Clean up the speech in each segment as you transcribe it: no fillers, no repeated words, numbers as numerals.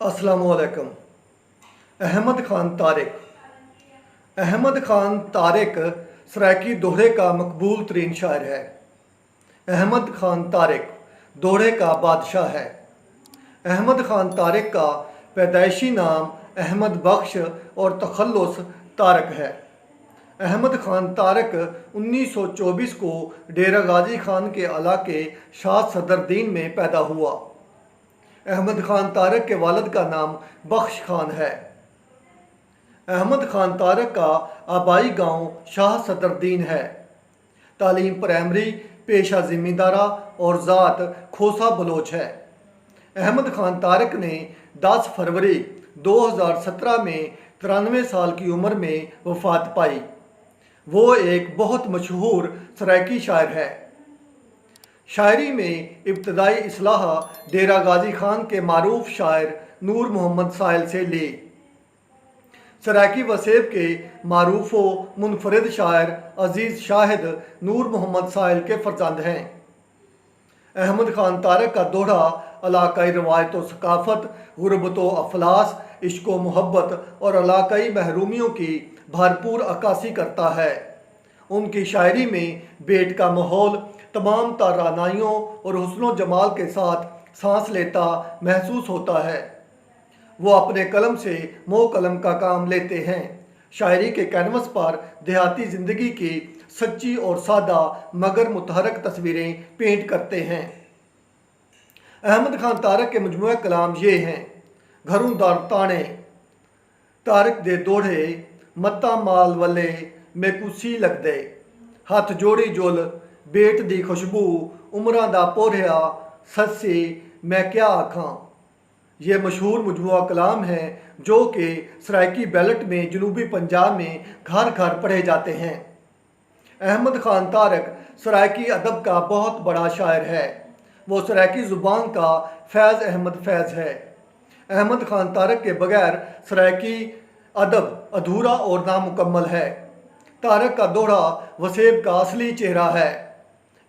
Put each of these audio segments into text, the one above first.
अस्सलामुअलैकुम। अहमद ख़ान तारिक। अहमद ख़ान तारिक सराइकी दोहरे का मकबूल तरीन शायर है। अहमद ख़ान तारिक दोहरे का बादशाह है। अहमद ख़ान तारिक का पैदाइशी नाम अहमद बख्श और तखल्लुस तारक है। अहमद ख़ान तारक 1924 को डेरा गाजी खान के इलाके शाह सदरुद्दीन में पैदा हुआ। अहमद ख़ान तारक के वालिद का नाम बख्श खान है। अहमद ख़ान तारक का आबाई गांव शाह सदरुद्दीन है। तालीम प्राइमरी, पेशा ज़मींदारा और ज़ात खोसा बलोच है। अहमद ख़ान तारक ने 10 फरवरी 2017 में 93 साल की उम्र में वफ़ात पाई। वो एक बहुत मशहूर सराइकी शायर है। शायरी में इब्तदाई इस्लाह डेरा गाजी खान के मारूफ शायर नूर मोहम्मद साहिल से ली। सराइकी वसेब के मारूफो मुनफरिद शायर अजीज़ शाहिद नूर मोहम्मद साहिल के फर्जंद हैं। अहमद ख़ान तारक का दोहरा इलाकाई रवायत व सकाफ़त, गुरबत व अफलास, इश्क व मोहब्बत और इलाकाई महरूमियों की भरपूर अक्कासी करता है। उनकी शायरी में बेट का माहौल तमाम तारानाइयों और हुस्न जमाल के साथ सांस लेता महसूस होता है। वो अपने कलम से मोह कलम का काम लेते हैं। शायरी के कैनवस पर देहाती ज़िंदगी की सच्ची और सादा मगर मुतहरक तस्वीरें पेंट करते हैं। अहमद ख़ान तारक के मजमूआ कलाम ये हैं: घरों दार ताने, तारक दे दोड़े, मत्ता माल वले में कुसी लग दे, हथ जोड़ी जुल बेट दी खुशबू, उमरां दा पोरिया सस्सी मैं क्या आखां। ये मशहूर मजमूआ कलाम है जो कि सराइकी बेल्ट में जनूबी पंजाब में घर घर पढ़े जाते हैं। अहमद ख़ान तारक सराइकी अदब का बहुत बड़ा शायर है। वो सराइकी ज़ुबान का फैज़ अहमद फैज़ है। अहमद ख़ान तारक के बगैर सराइकी अदब अधूरा और नामुकम्मल है। तारक का दोहरा वसेब का असली चेहरा है।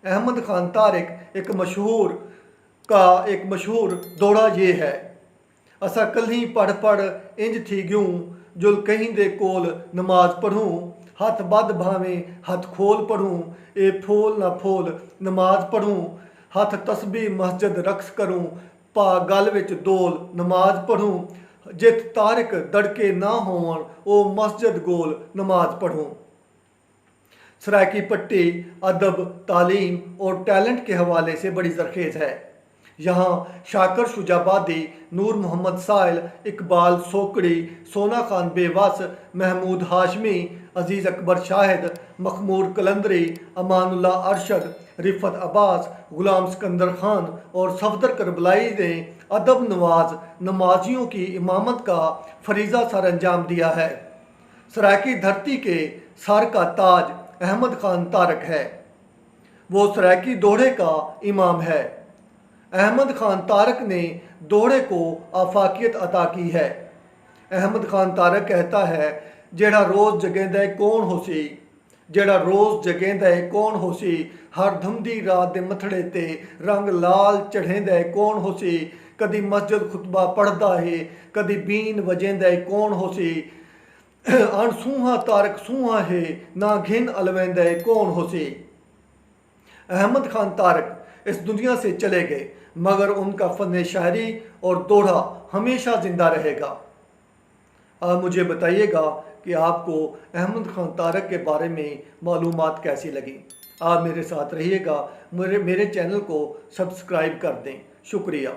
अहमद ख़ान तारक एक मशहूर दोहरा ये है: असा कल्ही पढ़ पढ़ इंज थी ग्यूं, जुल कहीं दे कोल नमाज पढ़ूं, हथ बद भावें हथ खोल पढ़ूं, ए फोल ना फोल नमाज पढ़ूं, हथ तस्बी मस्जिद रक्स करूं, पा गल विच दोल नमाज पढ़ूं, जित तारक दड़के ना होवन ओ मस्जिद गोल नमाज पढ़ूं। सराइकी पट्टी अदब, तालीम और टैलेंट के हवाले से बड़ी ज़रखेज़ है। यहाँ शाकर शुजाबादी, नूर मोहम्मद साहिल, इकबाल सोकड़ी, सोना खान बेवस, महमूद हाशमी, अजीज़ अकबर शाहिद, मखमूर कलंदरी, अमानुल्लाह अरशद, रिफत अब्बास, गुलाम सिकंदर खान और सफदर करबलाई ने अदब नवाज नमाजियों की इमामत का फरीज़ा सर अंजाम दिया है। सराइकी धरती के सर का ताज अहमद ख़ान तारक है। वो सराइकी दोहरे का इमाम है। अहमद ख़ान तारक ने दोहरे को आफाकियत अता की है। अहमद ख़ान तारक कहता है: जेड़ा रोज़ जगेंदा कौन होसी, जेड़ा रोज़ जगेंदा कौन होसी, हर धुमदी रात दे मथड़े ते रंग लाल चढ़ेंदा कौन होसी, कदी मस्जिद खुतबा पढ़दा है, कदी बीन वजेंदा कौन होसी, अण सूहा तारक सूहा है, ना घिन अलवेंदा कौन होसी। अहमद ख़ान तारक इस दुनिया से चले गए, मगर उनका फ़न शायरी और दोहरा हमेशा ज़िंदा रहेगा। आप मुझे बताइएगा कि आपको अहमद ख़ान तारक के बारे में मालूमात कैसी लगी। आप मेरे साथ रहिएगा, मेरे चैनल को सब्सक्राइब कर दें। शुक्रिया।